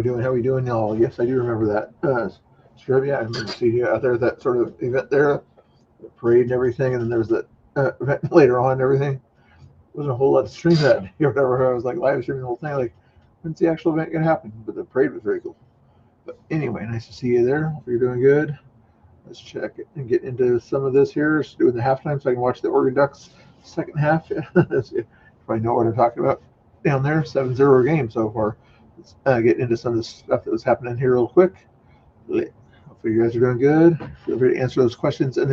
we doing? How we doing, y'all? Yes, I do remember that. Sure, yeah, I remember seeing you out there, that sort of event there, the parade and everything, and then there was that event later on and everything. There wasn't a whole lot to stream that day or whatever. I was like live streaming the whole thing. Like, when's the actual event going to happen? But the parade was very cool. But anyway, nice to see you there. Hope you're doing good. Let's check it and get into some of this here. Just doing the halftime so I can watch the Oregon Ducks second half. If I know what I'm talking about down there. 7-0 game so far. Let's get into some of the stuff that was happening here real quick. Hopefully you guys are doing good. Feel free to answer those questions in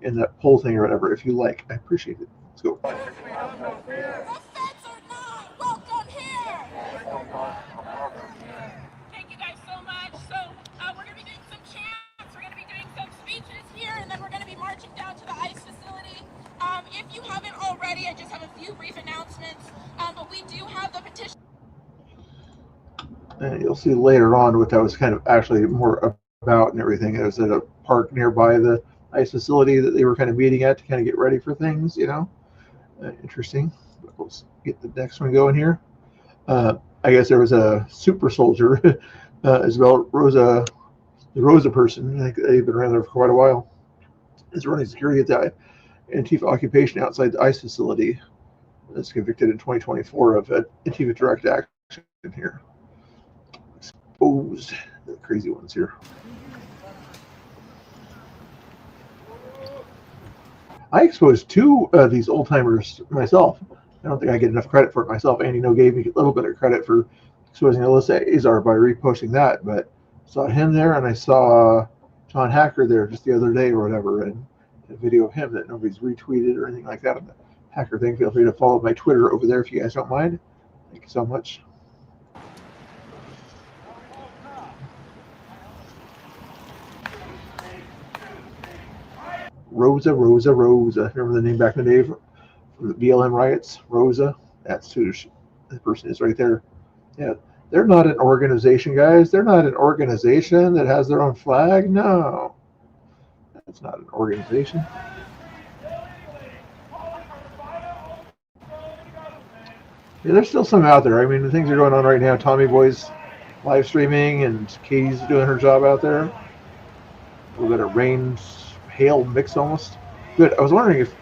the poll thing or whatever if you like. I appreciate it. Let's go. Thank you guys so much. So we're going to be doing some chants. We're going to be doing some speeches here, and then we're going to be marching down to the ICE facility. If you haven't already, I just have a few brief announcements. But we do have the petition. And you'll see later on what that was kind of actually more about and everything. It was at a park nearby the ICE facility that they were kind of meeting at to kind of get ready for things, you know. Interesting. Let's get the next one going here. I guess there was a super soldier as well, the Rosa person. I think they've been around there for quite a while. Is running security at the Antifa occupation outside the ICE facility. That's convicted in 2024 of Antifa direct action here. Exposed the crazy ones here. I exposed two of these old timers myself. I don't think I get enough credit for it myself. Andy No gave me a little bit of credit for exposing Alyssa Azar by reposting that, but I saw him there and I saw John Hacker there just the other day or whatever, and a video of him that nobody's retweeted or anything like that on the Hacker thing. Feel free to follow my Twitter over there if you guys don't mind. Thank you so much. Rosa. Remember the name back in the day from the BLM riots? Rosa. That's who the person is right there. Yeah, they're not an organization, guys. They're not an organization that has their own flag. No, that's not an organization. Yeah, there's still some out there. I mean, the things are going on right now. Tommy Boy's live streaming, and Katie's doing her job out there. A little bit of rain, hail mix almost. Good. I was wondering if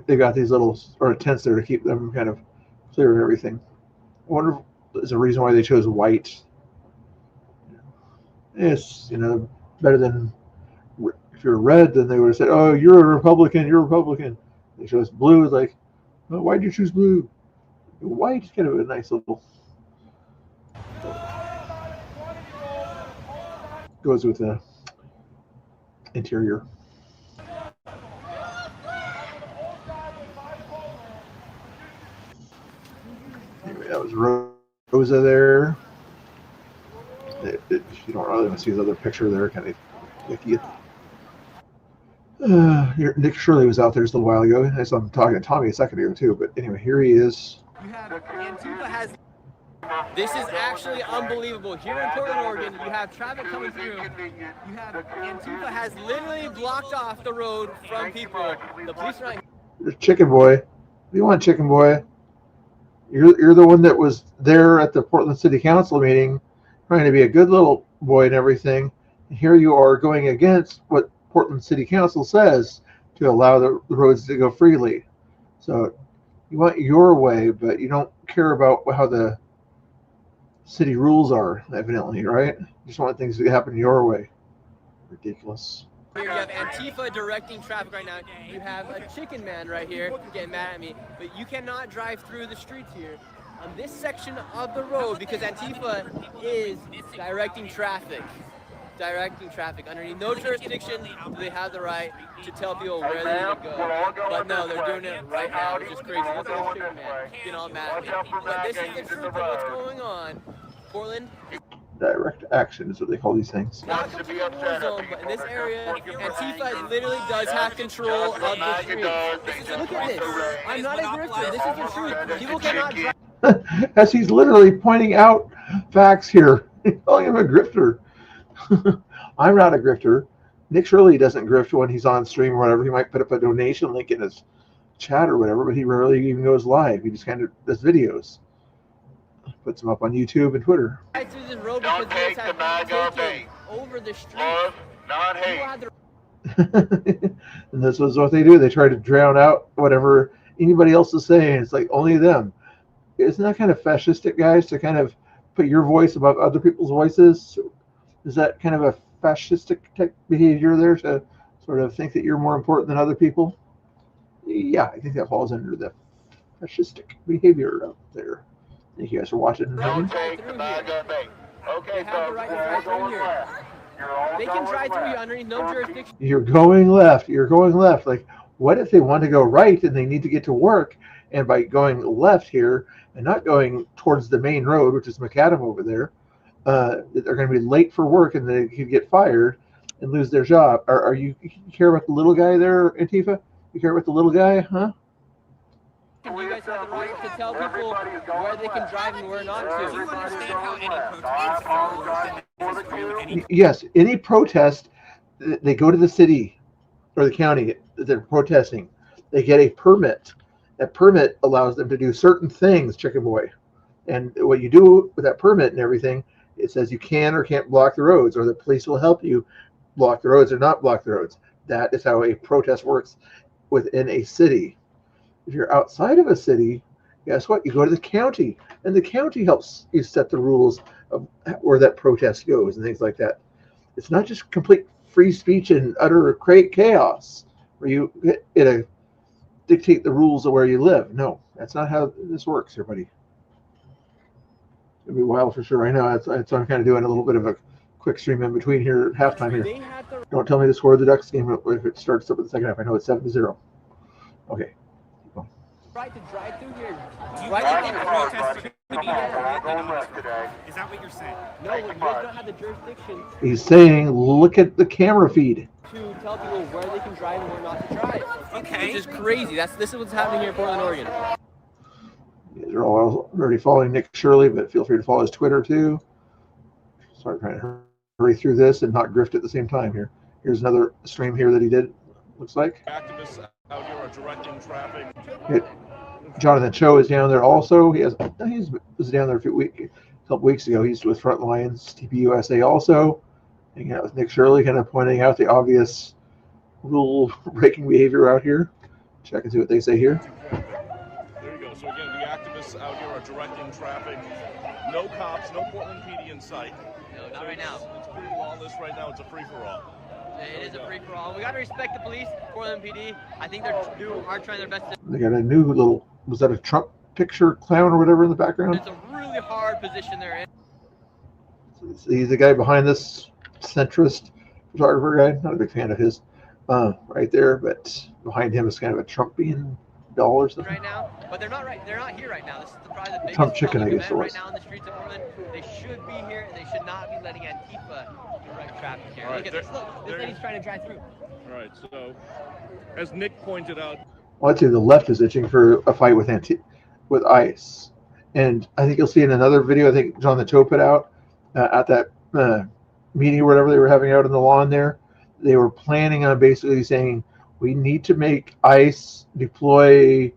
they got these little sort of tents there to keep them kind of clear of everything. I wonder if there's a reason why they chose white. It's, you know, better than if you're red, then they would have said, "Oh, you're a Republican. You're a Republican." They chose blue. Like, oh, why'd you choose blue? White is kind of a nice little. Goes with the interior. Anyway, that was Rosa there. You don't really want to see his other picture there, kind of icky. Nick Shirley was out there just a little while ago. I saw him talking to Tommy a second ago too. But anyway, here he is. This is actually unbelievable. Here in Portland, Oregon, you have traffic coming through. Antifa has literally blocked off the road from people. The police are not. There's Chicken Boy. What do you want, Chicken Boy? You're the one that was there at the Portland City Council meeting, trying to be a good little boy and everything. And here you are going against what Portland City Council says to allow the roads to go freely. So you want your way, but you don't care about how the city rules are, evidently, right? You just want things to happen your way. Ridiculous. Here you have Antifa directing traffic right now. You have a chicken man right here getting mad at me, but you cannot drive through the streets here on this section of the road because Antifa is directing traffic. Underneath no jurisdiction do they have the right to tell people where they need to go. But no, they're doing it right now, which is crazy. Look at this chicken man getting all mad at me. But this is the truth of what's going on. Portland. Direct action is what they call these things. Not to be a war zone, but in this area, Antifa literally does have control of the streets. Look at this. I'm not a grifter. This is the truth. People cannot drive. As he's literally pointing out facts here. He's calling him a grifter. I'm not a grifter. Nick Shirley doesn't grift when he's on stream or whatever. He might put up a donation link in his chat or whatever, but he rarely even goes live. He just kind of does videos. puts them up on YouTube and Twitter. Right through this road because you guys have taken over the street. Not hate. And this was what they do. They try to drown out whatever anybody else is saying. It's like only them. Isn't that kind of fascistic, guys, to kind of put your voice above other people's voices? Is that kind of a fascistic type behavior there to sort of think that you're more important than other people? Yeah, I think that falls under the fascistic behavior out there. Thank you guys for watching. Don't take the bag of bait. Okay, They have the right to drive through here. They can drive through you underneath no jurisdiction. You're going left. You're going left. Like, what if they want to go right and they need to get to work? And by going left here and not going towards the main road, which is Macadam over there, they're going to be late for work and they could get fired and lose their job. Are you care about the little guy there, Antifa? You care about the little guy, huh? You guys have the right to tell people where they can drive and where not to. Do you understand how any protest follows? Yes, any protest, they go to the city or the county that they're protesting. They get a permit. That permit allows them to do certain things, Chicken Boy. And what you do with that permit and everything, it says you can or can't block the roads, or the police will help you block the roads or not block the roads. That is how a protest works within a city. If you're outside of a city, guess what? You go to the county, and the county helps you set the rules of where that protest goes and things like that. It's not just complete free speech and utter chaos where you dictate the rules of where you live. No, that's not how this works, everybody. It'll be a while for sure. Right now, so I'm kind of doing a little bit of a quick stream in between here, halftime here. Don't tell me the score of the Ducks game if it starts up in the second half. I know it's 7-0. Okay. Right to drive through here. Do you Right think to protests should be today? Is that what you're saying? No, you guys don't have the jurisdiction He's saying, look at the camera feed. to tell people where they can drive and where not to drive. Okay. Which is crazy. This is what's happening here in Portland, Oregon. They're all already following Nick Shirley, but feel free to follow his Twitter too. Start trying to hurry through this and not grift at the same time here. Here's another stream here that he did, looks like. Activists out here are directing traffic. Jonathan Cho is down there also. He was down there a couple weeks ago. He's with Front Lines, TPUSA also. Hanging out with Nick Shirley, kind of pointing out the obvious rule-breaking behavior out here. Check and see what they say here. There you go. So again, the activists out here are directing traffic. No cops, no Portland PD in sight. No, not right now. It's pretty lawless right now. It's a free-for-all. It is a free-for-all. We got to respect the police, Portland PD. I think they're trying their best to... They got a new little, was that a Trump picture clown or whatever in the background? It's a really hard position they're in. He's the guy behind this centrist photographer guy. Not a big fan of his. Right there, but behind him is kind of a Trumpian doll or something. Right now, but they're not right. They're not here right now. This is probably the biggest Trump chicken, I public guess event it right was. now in the streets of Portland. They should be here, and they should not be letting Antifa direct traffic here. All right, Look at this. Look, this lady's trying to drive through. All right, so as Nick pointed out, Well, I'd say the left is itching for a fight with ICE, and I think you'll see in another video. I think John the Toe put out at that meeting or whatever they were having out on the lawn there. They were planning on basically saying we need to make ICE deploy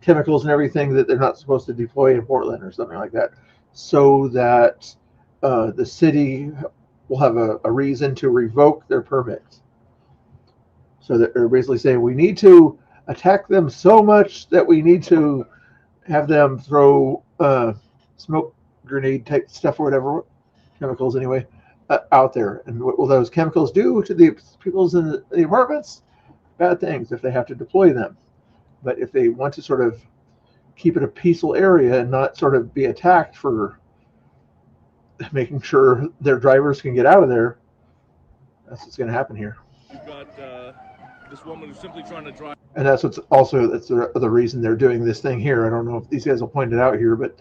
chemicals and everything that they're not supposed to deploy in Portland or something like that, so that the city will have a reason to revoke their permits. So that they're basically saying we need to attack them so much that we need to have them throw smoke grenade type stuff or whatever, chemicals anyway, out there. And what will those chemicals do to the people in the apartments? Bad things if they have to deploy them. But if they want to sort of keep it a peaceful area and not sort of be attacked for making sure their drivers can get out of there, that's what's going to happen here. you've got this woman who's simply trying to drive. And that's what's also, that's the reason they're doing this thing here. I don't know if these guys will point it out here, but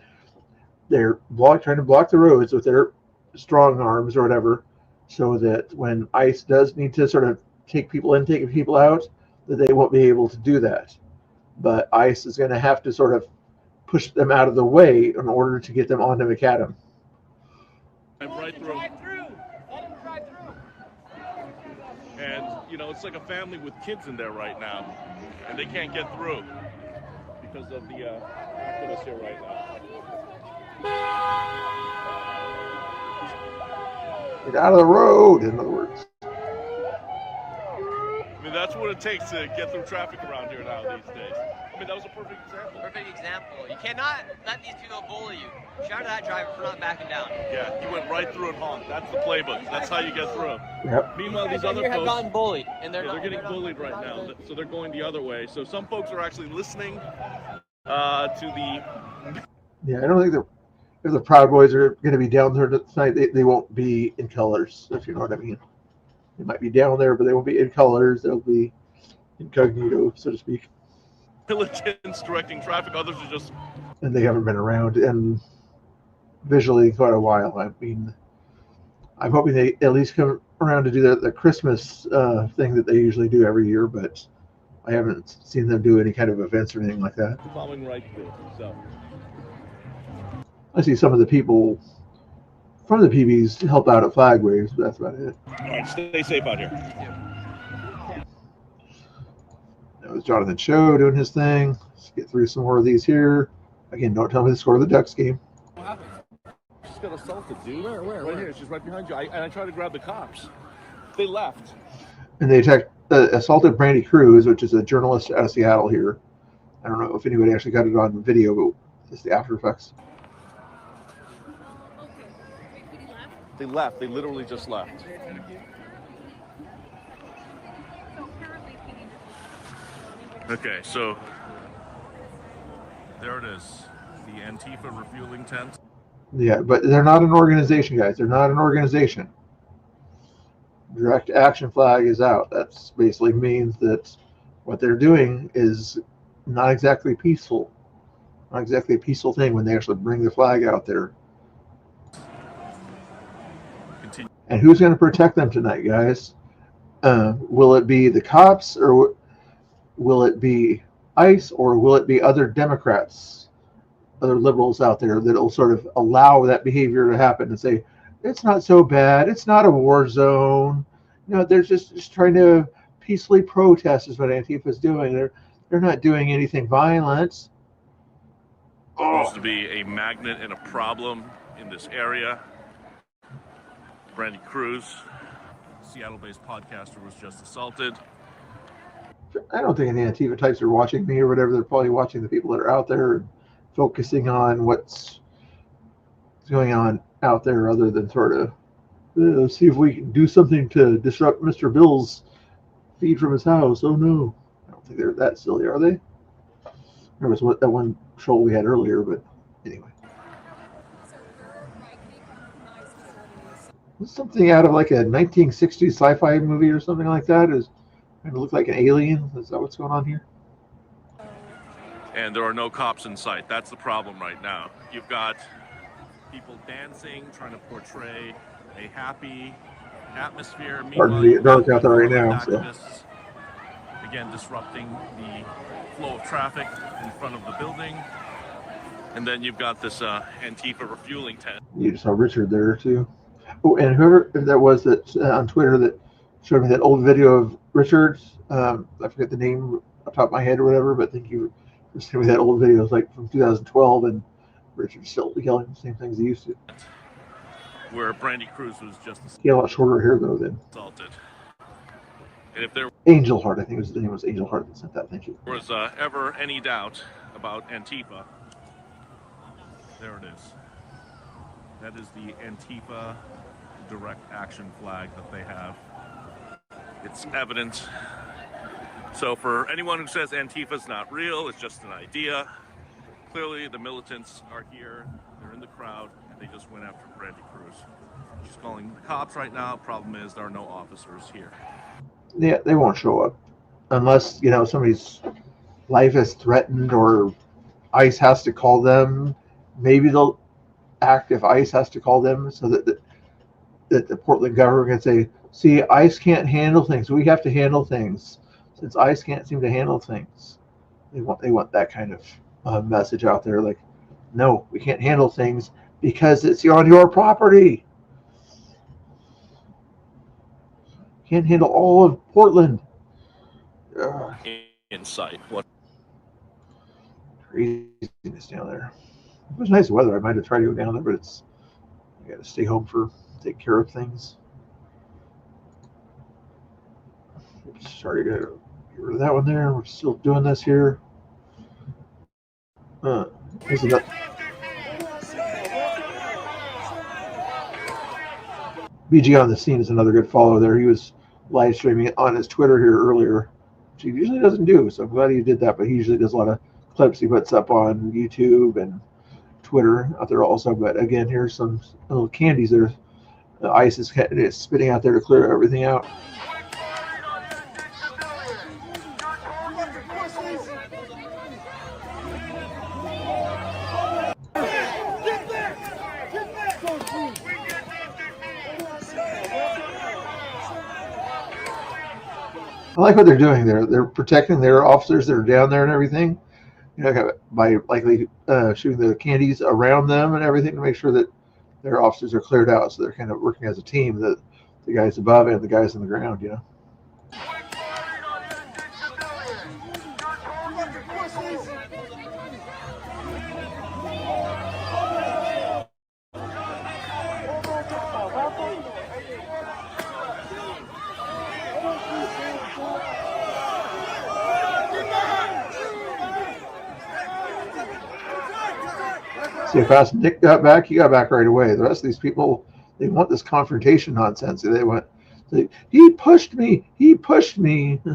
they're trying to block the roads with their strong arms or whatever, so that when ICE does need to sort of take people in, take people out, that they won't be able to do that. But ICE is going to have to sort of push them out of the way in order to get them onto Macadam. Right through. And, you know, it's like a family with kids in there right now, and they can't get through because of the activists here right now. Get out of the road, in other words. I mean, that's what it takes to get through traffic around here now these days. I mean, that was a perfect example. Perfect example. You cannot let these people bully you. Shout out to that driver for not backing down. Yeah, he went right through and honked. That's the playbook. That's how you get through. Yep. Meanwhile, these guys other here have folks gotten bullied, and they're getting bullied right now, so they're going the other way. So some folks are actually listening to the. Yeah, I don't think if the Proud Boys are going to be down there tonight, they won't be in colors, if you know what I mean. They might be down there, but they won't be in colors. They'll be incognito, so to speak. Militants directing traffic. Others are just. And they haven't been around in visually quite a while. I mean, I'm hoping they at least come around to do the Christmas thing that they usually do every year, but I haven't seen them do any kind of events or anything like that. Following right through. So I see some of the people from the PBs help out at flag waves, but that's about it. all right, stay safe out here. That was Jonathan Cho doing his thing. Let's get through some more of these here. Again, don't tell me the score of the Ducks game. What happened? She got assaulted, dude. Where? Here. She's right behind you. I tried to grab the cops. They left. And they assaulted Brandy Cruz, which is a journalist out of Seattle here. I don't know if anybody actually got it on video, but it's the after effects. They left. They literally just left. Okay, so there it is. The Antifa refueling tent. Yeah, but they're not an organization, guys. They're not an organization. Direct action flag is out. That basically means that what they're doing is not exactly peaceful. Not exactly a peaceful thing when they actually bring the flag out there. Continue. And who's going to protect them tonight, guys? Will it be the cops, or will it be ICE, or will it be other Democrats, other liberals out there that will sort of allow that behavior to happen and say, it's not so bad, it's not a war zone. You know, they're just trying to peacefully protest is what Antifa is doing. They're not doing anything violent. Supposed to be a magnet and a problem in this area. Brandy Cruz, Seattle-based podcaster, was just assaulted. I don't think any Antifa types are watching me or whatever. They're probably watching the people that are out there and focusing on what's going on out there, other than sort of see if we can do something to disrupt Mr. Bill's feed from his house. Oh no, I don't think they're that silly, are they? There was that one troll we had earlier, but anyway. Was something out of like a 1960s sci-fi movie or something like that? Is kind of look like an alien? Is that what's going on here? And there are no cops in sight. That's the problem right now. You've got people dancing, trying to portray a happy atmosphere. Starting to get dark out there right now. So. Again, disrupting the flow of traffic in front of the building. And then you've got this Antifa refueling tent. You just saw Richard there too. Oh, and whoever that was that on Twitter that showed me that old video of Richard, I forget the name off the top of my head or whatever, but thank you for sending me that old video. It's like from 2012, and Richard's still yelling the same things he used to. Where Brandy Cruz was just he had a lot shorter hair though then. Assaulted. And if there Angel Heart, I think his name was Angel Heart that sent that. Thank you. Was ever any doubt about Antifa, there it is. That is the Antifa direct action flag that they have. It's evident. So for anyone who says Antifa's not real, it's just an idea, clearly the militants are here, they're in the crowd, and they just went after Brandy Cruz. She's calling the cops right now. Problem is there are no officers here. Yeah, they won't show up unless, you know, somebody's life is threatened or ICE has to call them. Maybe they'll act if ICE has to call them, so that the Portland government can say, see, ICE can't handle things. We have to handle things. Since ICE can't seem to handle things, they want that kind of message out there. Like, no, we can't handle things because it's on your property. Can't handle all of Portland. In sight. What? craziness down there. It was nice weather. I might have tried to go down there, but I got to stay home for take care of things. Oops, sorry to get rid of that one there. We're still doing this here. Here's another. BG on the scene is another good follow there. He was live streaming on his Twitter here earlier, which he usually doesn't do. So I'm glad he did that. But he usually does a lot of clips he puts up on YouTube and Twitter out there also. But again, here's some little candies there. The ice is spitting out there to clear everything out. I like what they're doing there. They're protecting their officers that are down there and everything. You know, by likely shooting the candies around them and everything to make sure that their officers are cleared out. So they're kind of working as a team, the guys above and the guys on the ground, you know. See, if fast Nick got back, he got back right away. The rest of these people, they want this confrontation nonsense. They want, he pushed me. He pushed me. So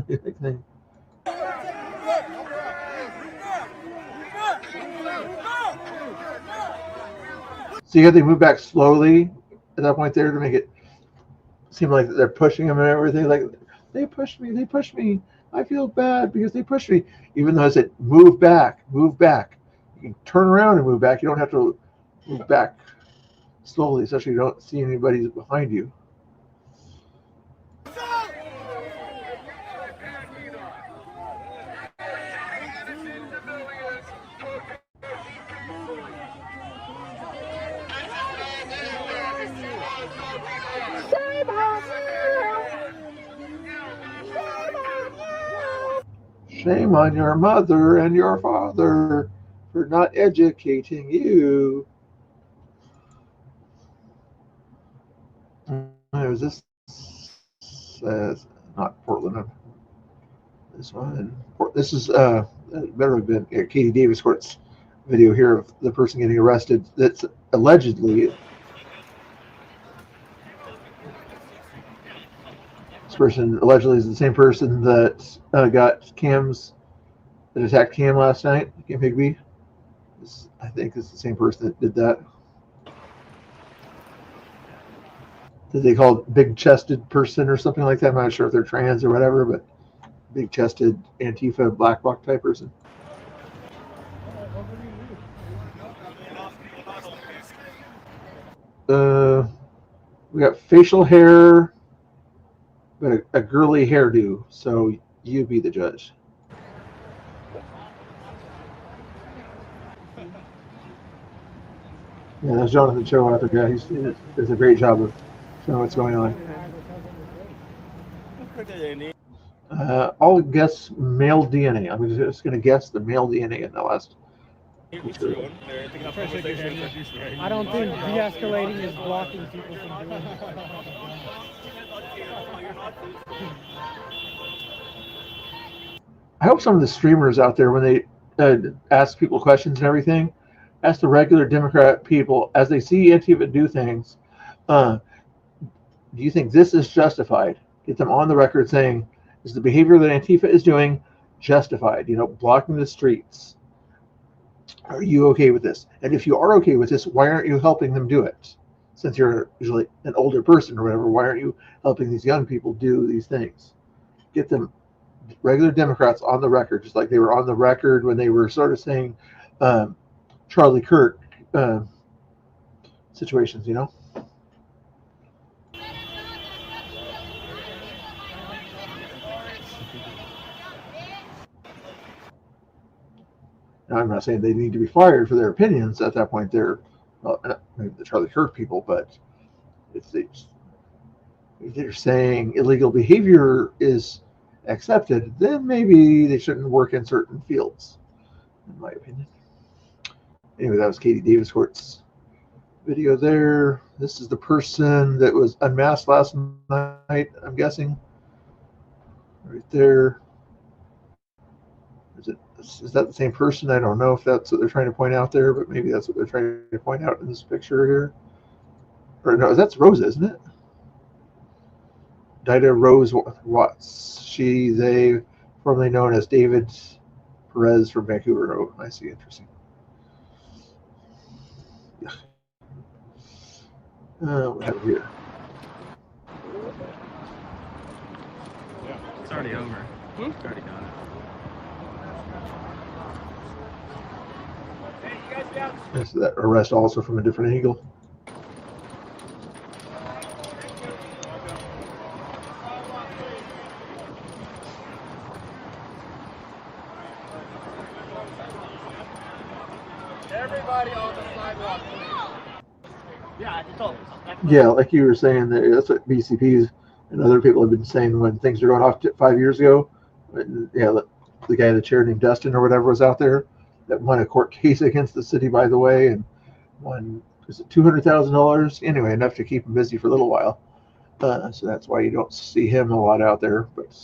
you have to move back slowly at that point there to make it seem like they're pushing him and everything. Like, they pushed me. They pushed me. I feel bad because they pushed me. Even though I said, move back, move back. You can turn around and move back. You don't have to move back slowly, especially if you don't see anybody behind you. Shame on your mother and your father for not educating you. Was this not Portland? This one. This is better have been Katie Davis Court's video here of the person getting arrested. That's allegedly. This person allegedly is the same person that got Cam's, that attacked Cam last night, Cam Higby. I think it's the same person that did that. That they call it big-chested person or something like that. I'm not sure if they're trans or whatever, but big-chested Antifa black bloc type person. We got facial hair, but a girly hairdo. So you be the judge. Yeah, that's Jonathan Cho out there. Yeah, he does a great job of showing what's going on. I'll guess male DNA. I'm just going to guess the male DNA in the last. I don't think de-escalating is blocking people from doing it. I hope some of the streamers out there, when they ask people questions and everything, ask the regular Democrat people, as they see Antifa do things, do you think this is justified? Get them on the record saying, is the behavior that Antifa is doing justified? You know, blocking the streets. Are you okay with this? And if you are okay with this, why aren't you helping them do it? Since you're usually an older person or whatever, why aren't you helping these young people do these things? Get them, regular Democrats, on the record, just like they were on the record when they were sort of saying Charlie Kirk situations, you know? Now, I'm not saying they need to be fired for their opinions. At that point, they're, well, maybe the Charlie Kirk people, but if they're saying illegal behavior is accepted, then maybe they shouldn't work in certain fields. in my opinion. Anyway, that was Katie Davis Court's video there. This is the person that was unmasked last night, I'm guessing. Right there. Is that the same person? I don't know if that's what they're trying to point out there, but maybe that's what they're trying to point out in this picture here. Or no, that's Rosa, isn't it? Dida Rose Watts. They, formerly known as David Perez from Vancouver. Oh, I see. Interesting. What have we here? It's already over. It's already done. Is that arrest also from a different angle? Everybody on the sidewalk. Yeah, like you were saying, that's what BCPs and other people have been saying when things are going off 5 years ago. Yeah, the guy in the chair named Dustin or whatever was out there that won a court case against the city, by the way, and won, was it $200,000? Anyway, enough to keep him busy for a little while. So that's why you don't see him a lot out there. But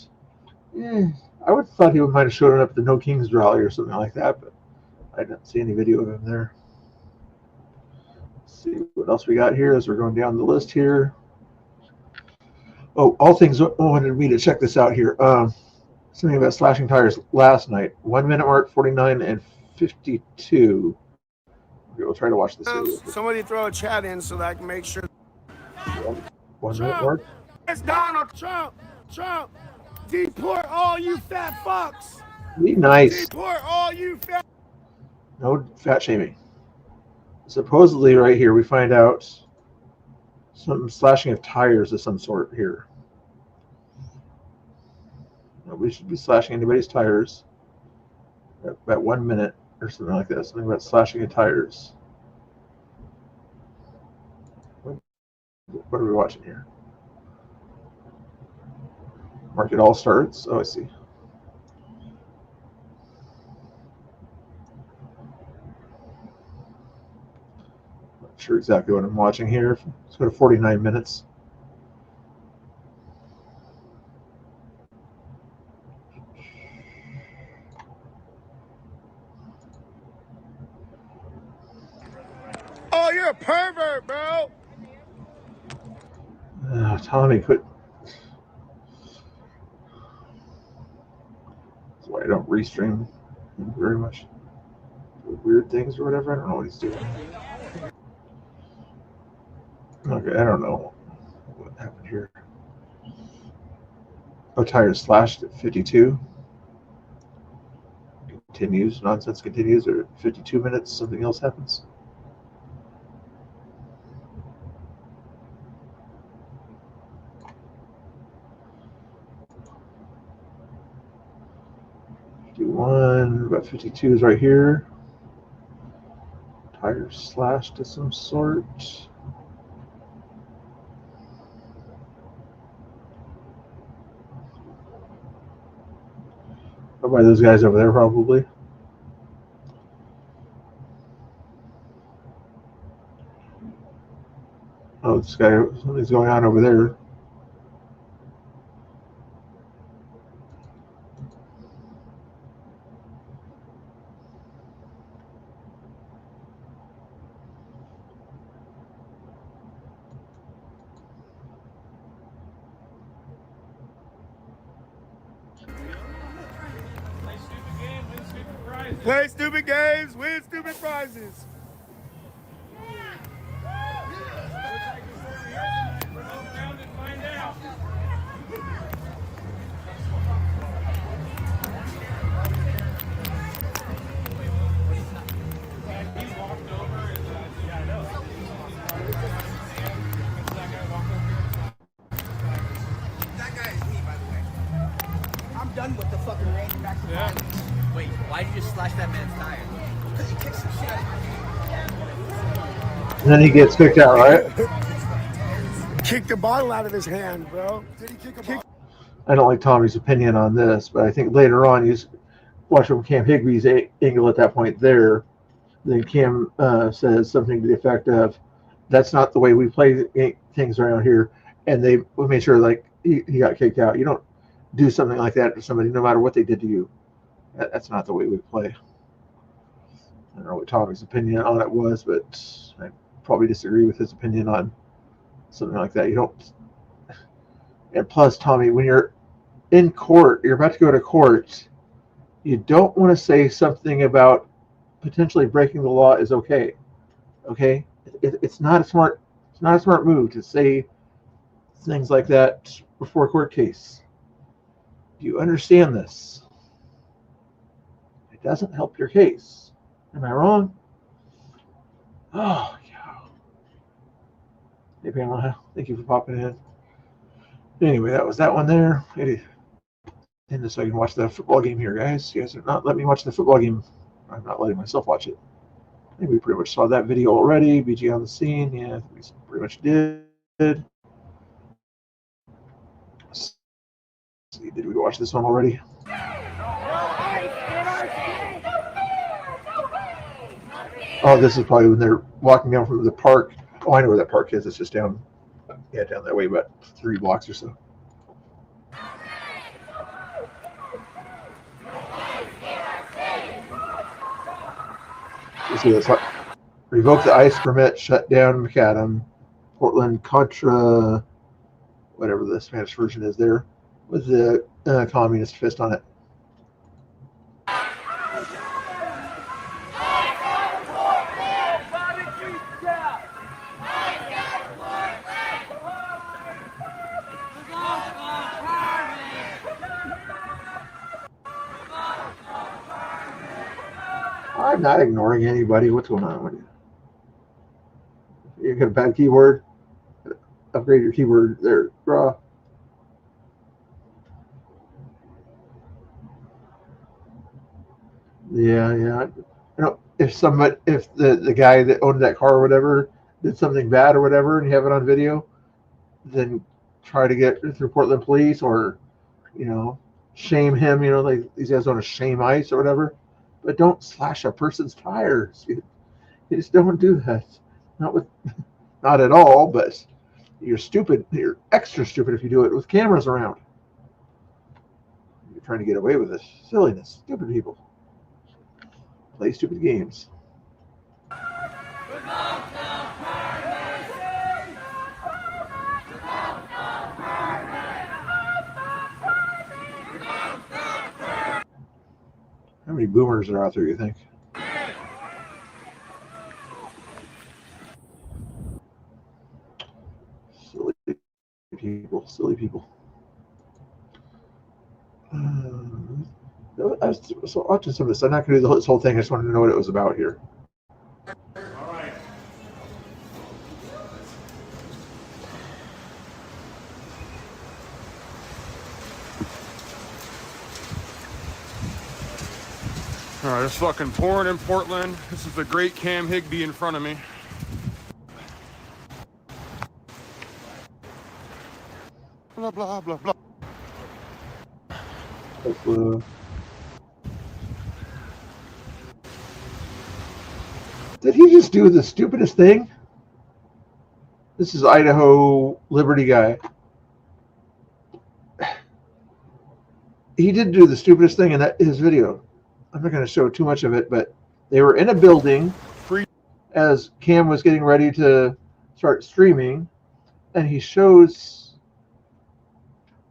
I would have thought he might have shown up at the No Kings rally or something like that, but I didn't see any video of him there. Let's see what else we got here as we're going down the list here. Oh, all things wanted me to check this out here. Something about slashing tires last night. 1 minute mark, 49 and 52. Okay, we'll try to watch this video. Somebody throw a chat in so that I can make sure. 1 minute mark. It's Donald Trump. Trump, deport all you fat fucks. Be nice. Deport all you fat. No fat shaming. Supposedly, right here, we find out some slashing of tires of some sort here. Nobody should be slashing anybody's tires at about 1 minute or something like that. Something about slashing of tires. What are we watching here? Market all starts. Oh, I see. Not sure exactly what I'm watching here. Let's go to 49 minutes. Oh, you're a pervert, bro. Tommy, quit. That's why I don't restream very much. Weird things or whatever. I don't know what he's doing. Okay, I don't know what happened here. Oh, tires slashed at 52. Continues. Nonsense continues. Or at 52 minutes, something else happens. About 52 is right here. Tires slashed of some sort. Oh, by those guys over there, probably. Oh, this guy, something's going on over there. Play stupid games, win stupid prizes. Done with the fucking rain back to Wait, why did you just slash that man's tire? Because he kicked some shit out of And then he gets kicked out, right? Kicked the bottle out of his hand, bro. Did he kick a bottle? I don't like Tommy's opinion on this, but I think later on watch from Cam Higby's angle at that point there. Then Cam says something to the effect of, "That's not the way we play things around here." And they made sure like he got kicked out. You don't do something like that to somebody, no matter what they did to you. That's not the way we play. I don't know what Tommy's opinion on it was, but I probably disagree with his opinion on something like that. You don't. And plus, Tommy, when you're in court, you're about to go to court, you don't want to say something about potentially breaking the law is okay. Okay, it's not a smart move to say things like that before a court case. Do you understand this? It doesn't help your case. Am I wrong? Oh yeah. Hey Pamela, thank you for popping in. Anyway, that was that one there. And so I can watch the football game here, guys. You guys are not letting me watch the football game. I'm not letting myself watch it. I think we pretty much saw that video already. BG on the scene. Yeah, we pretty much did. Let's see, did we watch this one already? Oh, this is probably when they're walking down from the park. Oh, I know where that park is. It's just down that way, about 3 blocks or so. You see this? Revoke the ICE permit, shut down McAdam, Portland Contra, whatever the Spanish version is there, with the communist fist on it. I'm not ignoring anybody. What's going on with you? You got a bad keyboard? Upgrade your keyboard there, raw. Yeah. You know, if the guy that owned that car or whatever did something bad or whatever, and you have it on video, then try to get through Portland police or, shame him. Like these guys want to shame ICE or whatever, but don't slash a person's tires. You just don't do that. Not at all, but you're stupid. You're extra stupid if you do it with cameras around. You're trying to get away with this silliness. Stupid people play stupid games. How many boomers are out there, you think? Silly people. I was watching some of this. I'm not going to do this whole thing. I just wanted to know what it was about here. All right. All right, it's fucking pouring in Portland. This is the great Cam Higby in front of me. Blah, blah, blah, blah. Did he just do the stupidest thing? This is Idaho Liberty guy. He did do the stupidest thing in his video. I'm not going to show too much of it, but they were in a building as Cam was getting ready to start streaming, and he shows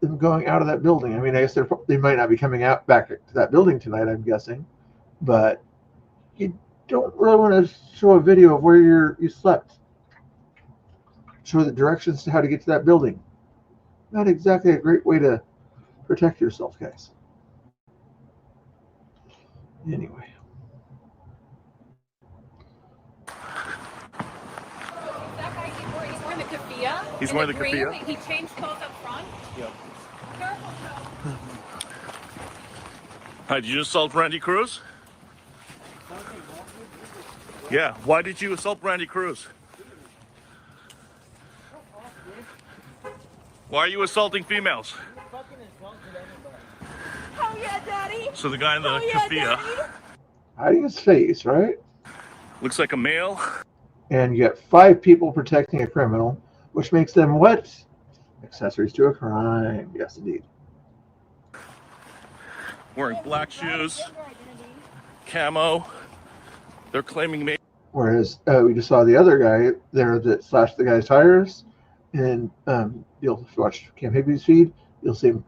them going out of that building. I mean, I guess they might not be coming out back to that building tonight, I'm guessing, but you don't really want to show a video of where you slept. Show the directions to how to get to that building. Not exactly a great way to protect yourself, guys. Anyway. He's wearing the keffiyeh. He's wearing the keffiyeh. He changed clothes up front. Yep. Careful, Joe. Hi, did you assault Brandy Cruz? Yeah. Why did you assault Brandy Cruz? Why are you assaulting females? How Oh yeah, Daddy. So the guy in the Oh yeah, keffiyeh Daddy. Hiding his face, right? looks like a male. And you got 5 people protecting a criminal, which makes them what? Accessories to a crime. Yes, indeed. Wearing black shoes, camo. They're claiming me. Whereas we just saw the other guy there that slashed the guy's tires, and you'll watch Cam Higby's feed, you'll see him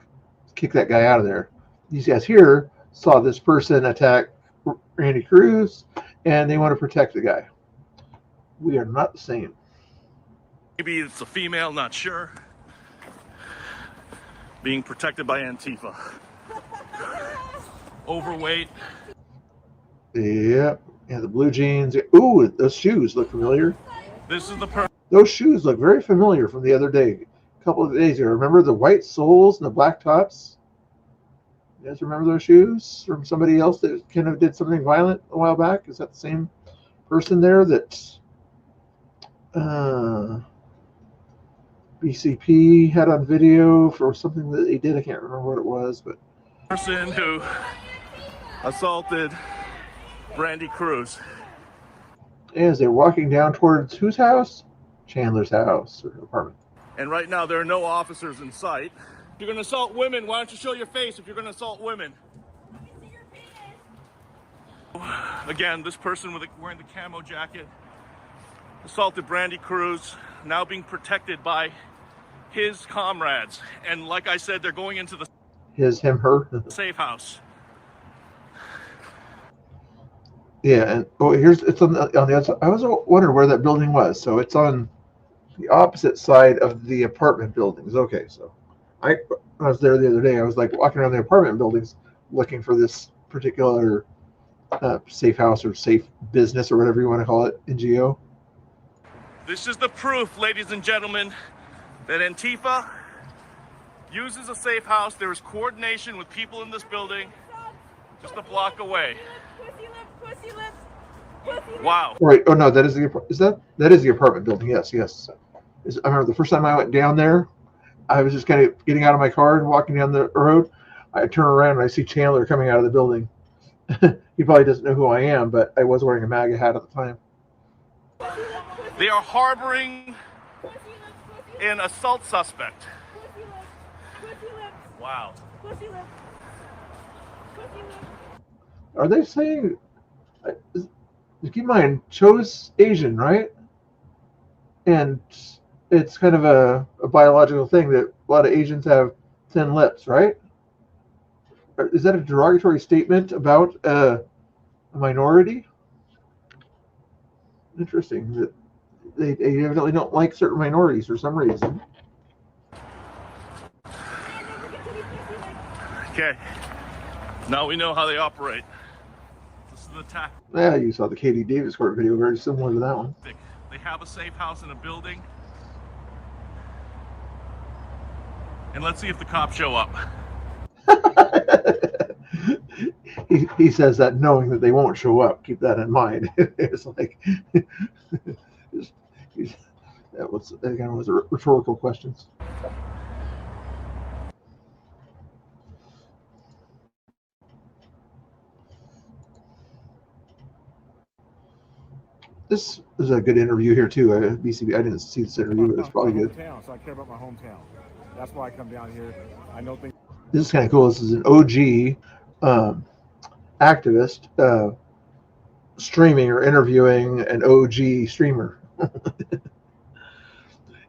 kick that guy out of there. These guys here saw this person attack Randy Cruz, and they want to protect the guy. We are not the same. Maybe it's a female, not sure. Being protected by Antifa. Overweight. Yep. Yeah, the blue jeans. Ooh, those shoes look familiar. This is the person. Those shoes look very familiar from the other day. A couple of days ago. Remember the white soles and the black tops? You guys remember those shoes from somebody else that kind of did something violent a while back? Is that the same person there that BCP had on video for something that they did? I can't remember what it was, but Person who assaulted Brandy Cruz. as they're walking down towards whose house? Chandler's house or apartment. And right now there are no officers in sight. If you're going to assault women, why don't you show your face if you're going to assault women? Again, this person wearing the camo jacket assaulted Brandy Cruz, now being protected by his comrades. And like I said, they're going into the Him, her. safe house. Yeah, and it's on the other side. I was wondering where that building was. So it's on the opposite side of the apartment buildings. Okay, so when I was there the other day, I was like walking around the apartment buildings looking for this particular safe house or safe business or whatever you want to call it, NGO. This is the proof, ladies and gentlemen, that Antifa uses a safe house. There is coordination with people in this building just a block away. Pussy lips. Pussy lips. Wow. Right. Oh no, that is the apartment building. Yes. I remember the first time I went down there, I was just kind of getting out of my car and walking down the road. I turn around and I see Chandler coming out of the building. He probably doesn't know who I am, but I was wearing a MAGA hat at the time. They are harboring an assault suspect. Wow. Are they saying? Keep in mind, Cho's Asian, right? And it's kind of a biological thing that a lot of Asians have thin lips, right? Is that a derogatory statement about a minority? Interesting that they evidently don't like certain minorities for some reason. Okay. Now we know how they operate. This is the tactic. Yeah, you saw the Katie Davis court video, very similar to that one. They have a safe house in a building. And let's see if the cops show up. He says that knowing that they won't show up. Keep that in mind. It's like that was again was rhetorical questions. This is a good interview here too. BCB. I didn't see this interview, but it's probably good. So I care about my hometown. That's why I come down here. I know things. This is kind of cool. This is an OG activist streaming or interviewing an OG streamer.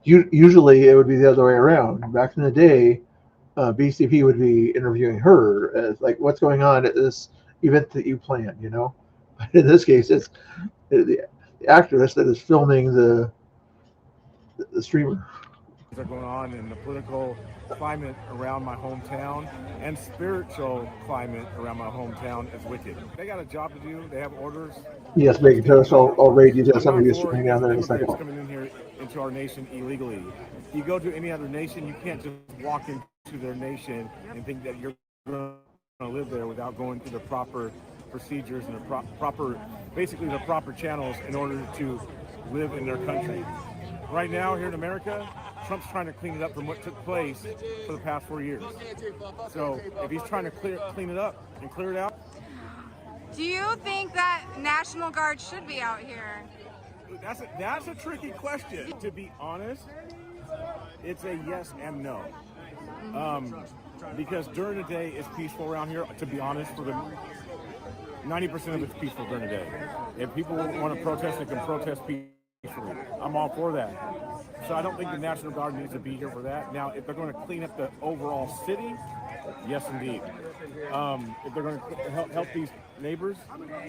Usually it would be the other way around. Back in the day, BCP would be interviewing her as like, what's going on at this event that you planned, you know? But in this case, it's the activist that is filming the streamer. Are going on in the political climate around my hometown and spiritual climate around my hometown is wicked. They got a job to do. They have orders. Yes, Megan, tell us all raid you tell somebody who's streaming down there in a second. Coming in here into our nation illegally. If you go to any other nation, you can't just walk into their nation and think that you're going to live there without going through the proper procedures and the proper channels in order to live in their country. Right now here in America, Trump's trying to clean it up from what took place for the past 4 years. So if he's trying to clean it up and clear it out. Do you think that National Guard should be out here? That's a tricky question. To be honest, it's a yes and no. Because during the day it's peaceful around here. To be honest, for the 90% of it's peaceful during the day. If people want to protest, they can protest peacefully. I'm all for that. So I don't think the National Guard needs to be here for that. Now, if they're going to clean up the overall city, yes, indeed. If they're going to help these neighbors,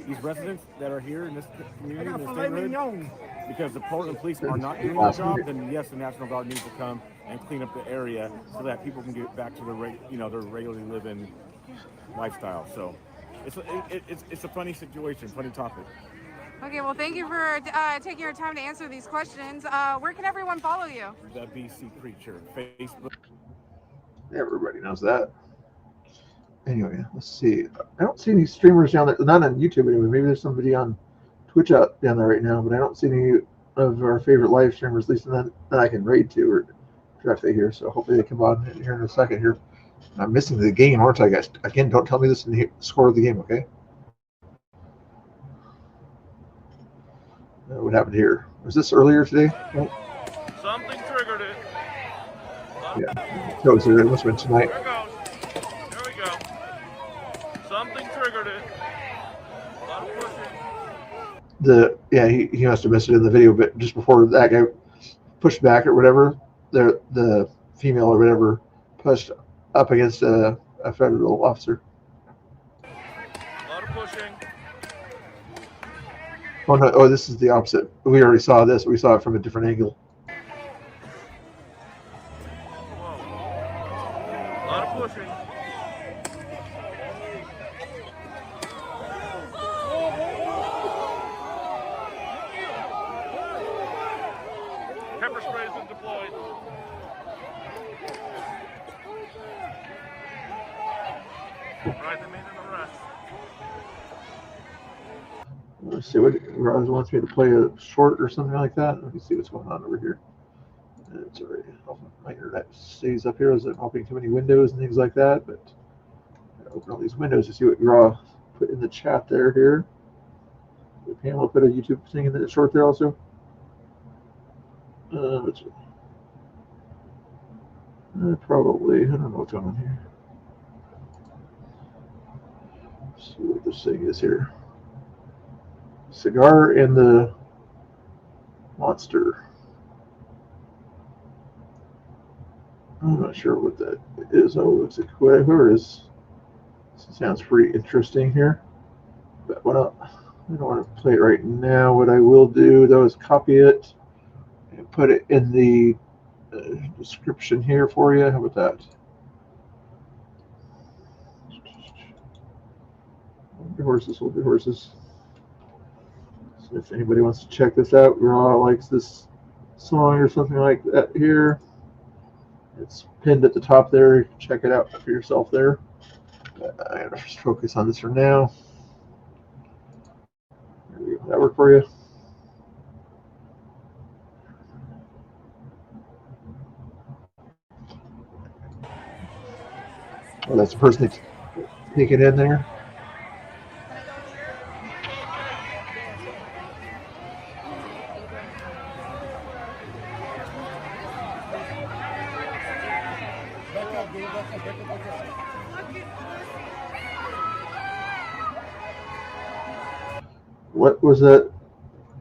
these residents that are here in this community, in this neighborhood, because the Portland police are not doing their job, then yes, the National Guard needs to come and clean up the area so that people can get back to their regularly living lifestyle. So it's a funny situation, funny topic. Okay, well, thank you for taking your time to answer these questions. Where can everyone follow you? The BC Preacher, Facebook. Everybody knows that. Anyway, let's see. I don't see any streamers down there. Not on YouTube anyway. Maybe there's somebody on Twitch out down there right now, but I don't see any of our favorite live streamers, at least that I can raid to or directly here. So hopefully they come on here in a second here. I'm missing the game, aren't I, guys? Again, don't tell me this in the score of the game, okay? What happened here? Was this earlier today? Oh. Something triggered it. Yeah, it must have been tonight. There goes. There we go. Something triggered it. A lot of pushing. He must have missed it in the video, but just before that guy pushed back or whatever, the female or whatever pushed up against a federal officer. A lot of pushing. Oh no! Oh, this is the opposite. We already saw this. We saw it from a different angle. Whoa. A lot of pushing. Pepper spray is deployed. Right, they made an arrest. Let's see what Roz wants me to play a short or something like that. Let me see what's going on over here. It's already my internet stays up here as I'm opening too many windows and things like that. But I gotta open all these windows to see what Raw put in the chat there. Here, did Pamela put a YouTube thing in the short there also? Probably. I don't know what's going on here. Let's see what this thing is here. Cigar and the monster. I'm not sure what that is. Oh, looks like whoever is. This sounds pretty interesting here. But I don't want to play it right now. What I will do though is copy it and put it in the description here for you. How about that? Hold your horses, hold your horses. So if anybody wants to check this out, Raw likes this song or something like that here. It's pinned at the top there. You can check it out for yourself there. I'm going to just focus on this for now. There we go. That work for you? Oh, that's the person that's taking it in there. What was that?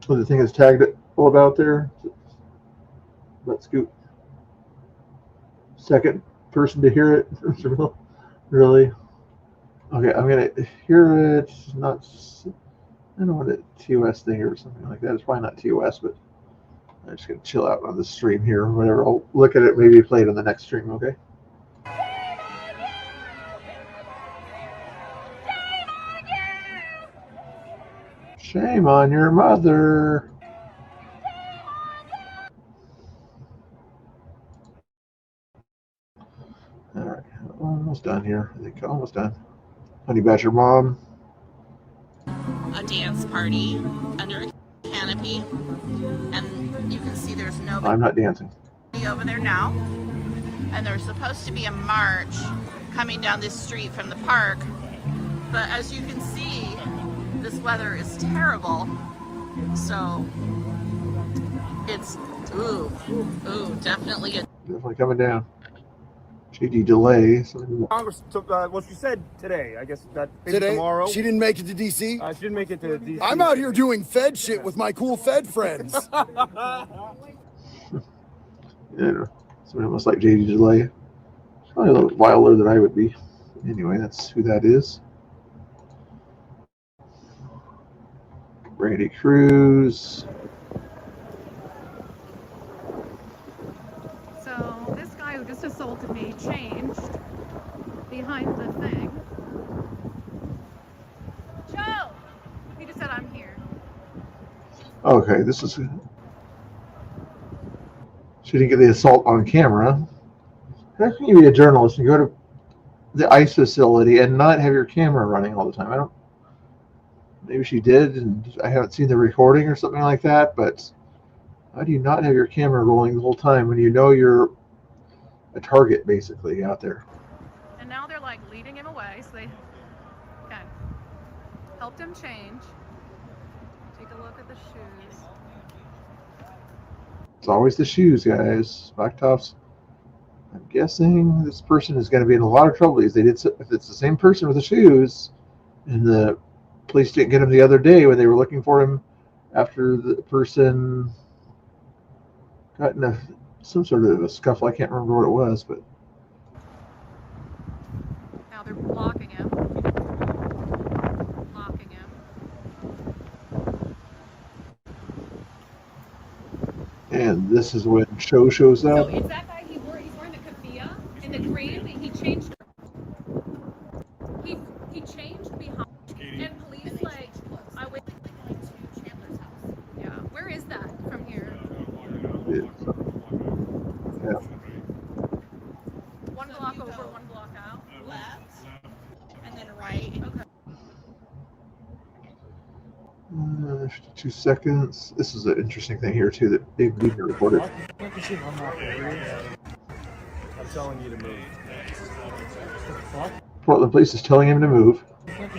What the thing is tagged all about there? Let's scoot. Second person to hear it. Really? Okay, I'm gonna hear it. Not. I don't want a TOS thing or something like that. It's probably not TOS, but I'm just gonna chill out on the stream here or whatever. I'll look at it, maybe play it on the next stream. Okay. Shame on your mother. All right, almost done here. I think almost done. Honey Badger Mom. A dance party under a canopy, and you can see there's nobody. I'm not dancing. over there now, and there's supposed to be a march coming down this street from the park, but as you can see, this weather is terrible, so it's definitely coming down. JD delay. Congress took what she said today. I guess that today, tomorrow. she didn't make it to DC. She didn't make it to DC. I'm out here doing Fed shit with my cool Fed friends. Yeah, so almost like JD delay. Probably a little wilder than I would be. Anyway, that's who that is. Brandy Cruz. So this guy who just assaulted me changed behind the thing. Joe! He just said I'm here. Okay, this is... She didn't get the assault on camera. How can you be a journalist and go to the ICE facility and not have your camera running all the time? I don't... Maybe she did, and I haven't seen the recording or something like that, but how do you not have your camera rolling the whole time when you know you're a target, basically, out there? And now they're like leading him away, so they helped him change. Take a look at the shoes. It's always the shoes, guys. Black tops. I'm guessing this person is going to be in a lot of trouble if it's the same person with the shoes, and the police didn't get him the other day when they were looking for him after the person got in some sort of a scuffle. I can't remember what it was, but now they're blocking him. Blocking him. And this is when Show shows up. So it's that guy he's wearing the keffiyeh and the cream. He changed. He changed behind. And police I went to Chandler's house. Yeah. Where is that from here? Yeah. 1 block over, 1 block out. left, and then right. Okay. 2 seconds. This is an interesting thing here too that Dave Beaver reported. I'm telling you to move. Portland Police is telling him to move. You're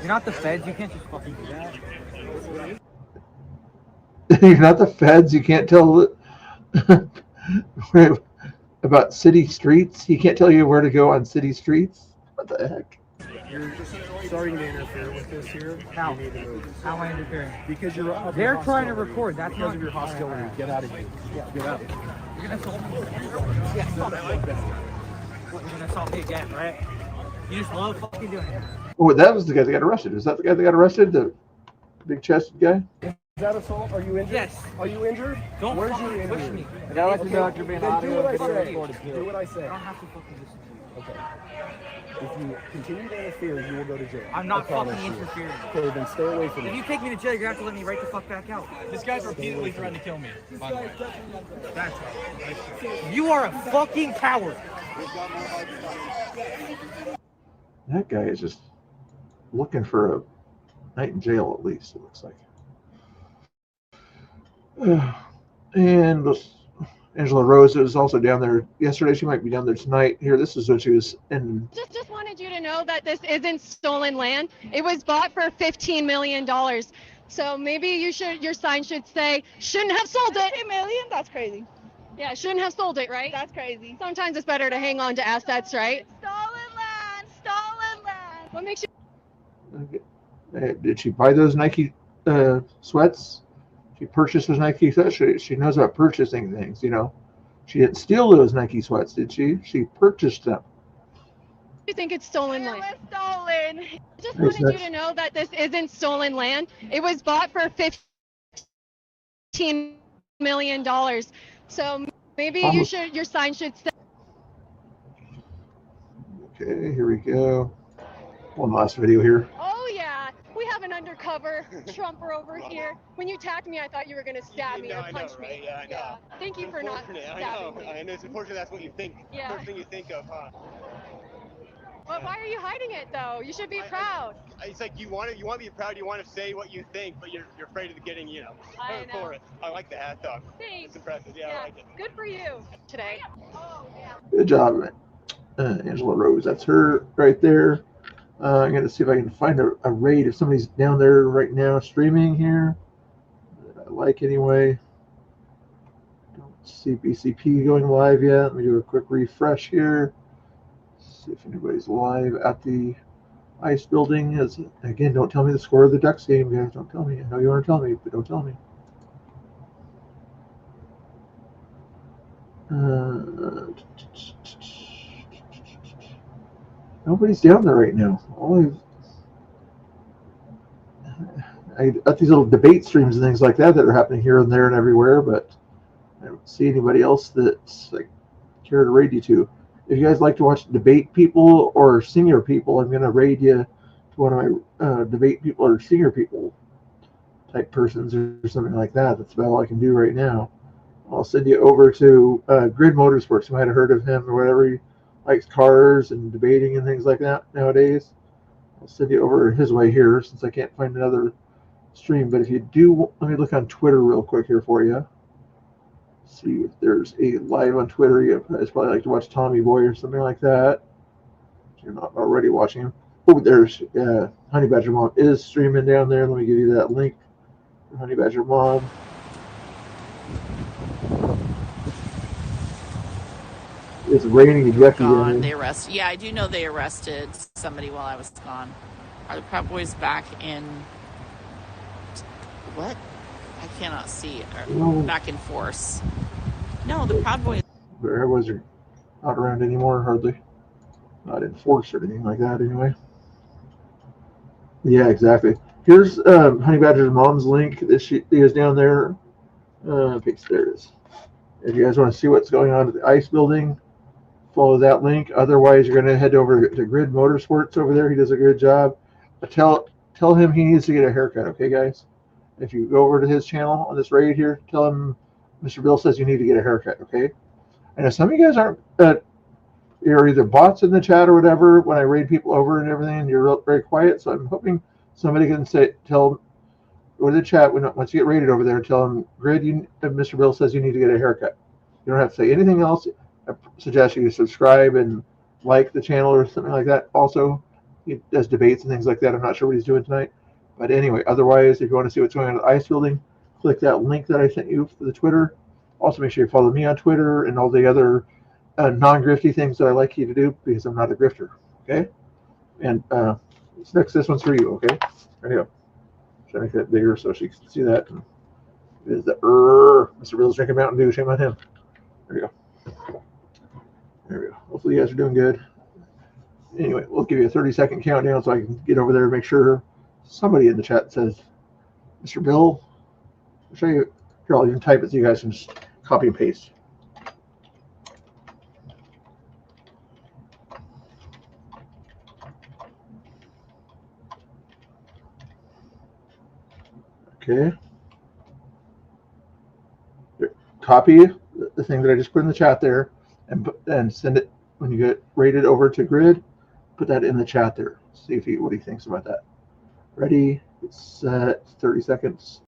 not the feds, you can't just fucking do that. You're not the feds. You can't tell about city streets. He can't tell you where to go on city streets. What the heck? You're starting to interfere with this here. How? You need to move. How am I interfering? Because you're. They're trying to record. That's because not of your hostility. Get out of here. Get out. You're gonna assault me. Yeah, stop it like that. What, you're gonna assault me again, right? You just love fucking doing it. Oh, that was the guy that got arrested. Is that the guy that got arrested? The big-chested guy? Is that assault? Are you injured? Yes. Are you injured? Don't Where's fucking your push injury? me. I gotta let you know you're being Then audio. do what I say. say. Do what I say. I don't have to fucking listen to you. Okay. If you continue to interfere, you will go to jail. I'm not I promise fucking you. interfering. Okay, then stay away from If me. you take me to jail, you're gonna have to let me right the fuck back out. This guy's repeatedly threatened to kill me, by the way. That's right. You are a fucking coward. That guy is just looking for a night in jail, at least, it looks like. And Angela Rose is also down there yesterday. She might be down there tonight. Here, this is what she was in. Just wanted you to know that this isn't stolen land. It was bought for $15 million. So maybe your sign should say, shouldn't have sold it. $15 million? That's crazy. Yeah, shouldn't have sold it, right? That's crazy. Sometimes it's better to hang on to assets, right? Stolen land, stolen land. What makes you... Did she buy those Nike sweats? She purchased those Nike sweats. She knows about purchasing things, you know. She didn't steal those Nike sweats, did she? She purchased them. You think it's stolen land? It was stolen. I just wanted you to know that this isn't stolen land. It was bought for $15 million. So maybe your sign should say. Okay, here we go. One last video here. Oh yeah, we have an undercover Trumper over here. When you attacked me, I thought you were gonna stab me or punch me. Yeah, I know. Yeah. Thank you for not stabbing me. I know. It's unfortunate that's what you think. Yeah. First thing you think of, huh? But why are you hiding it though? You should be proud. it's like you want to be proud, you want to say what you think, but you're afraid of getting, you know. I know. For it. I like the hat though. Thanks. It's impressive. Yeah, I like it. Good for you today. Oh, yeah. Good job, Angela Rose. That's her right there. I'm going to see if I can find a raid if somebody's down there right now streaming here that I like anyway. Don't see BCP going live yet. Let me do a quick refresh here. See if anybody's live at the ice building. Again, don't tell me the score of the Ducks game, guys. Don't tell me. I know you want to tell me, but don't tell me. Nobody's down there right now. I got these little debate streams and things like that are happening here and there and everywhere, but I don't see anybody else that's like care to raid you to. If you guys like to watch debate people or senior people, I'm going to raid you to one of my debate people or senior people type persons or something like that. That's about all I can do right now. I'll send you over to Grid Motorsports. You might have heard of him or whatever. He likes cars and debating and things like that nowadays. I'll send you over his way here since I can't find another stream. But if you do, let me look on Twitter real quick here for you. See if there's a live on Twitter. You guys probably like to watch Tommy Boy or something like that. If you're not already watching him. Oh, there's Honey Badger Mom is streaming down there. Let me give you that link for Honey Badger Mom. It's raining ejected. Gone. They arrested. Yeah, I do know they arrested somebody while I was gone. Are the Proud Boys back in? What? I cannot see. Back in force. No, the Proud Boys. Where was he? Not around anymore, hardly. Not in force or anything like that, anyway. Yeah, exactly. Here's Honey Badger's mom's link. She is down there. Okay, there it is. If you guys want to see what's going on at the ice building, follow that link. Otherwise, you're going to head over to Grid Motorsports over there. He does a good job. Tell him he needs to get a haircut, okay, guys? If you go over to his channel on this raid here, tell him Mr. Bill says you need to get a haircut, okay? I know some of you guys aren't, you're either bots in the chat or whatever when I raid people over and everything, and you're very quiet. So I'm hoping somebody can tell go to the chat once you get rated over there, tell them, Grid, Mr. Bill says you need to get a haircut. You don't have to say anything else. I suggest you subscribe and like the channel or something like that. Also, he does debates and things like that. I'm not sure what he's doing tonight. But anyway, otherwise, if you want to see what's going on at the ice building, click that link that I sent you for the Twitter. Also, make sure you follow me on Twitter and all the other non-grifty things that I like you to do because I'm not a grifter. Okay? And this one's for you. Okay? There you go. Should I make that bigger so she can see that? It is the Mr. Bill's drinking Mountain Dew. Shame on him. There we go. There we go. Hopefully you guys are doing good. Anyway, we'll give you a 30-second countdown so I can get over there and make sure somebody in the chat says, Mr. Bill, I'll show you. Here, I'll even type it so you guys can just copy and paste. Okay. Here, copy the thing that I just put in the chat there and send it when you get rated over to Grid. Put that in the chat there. See what he thinks about that. Ready, set, 30 seconds.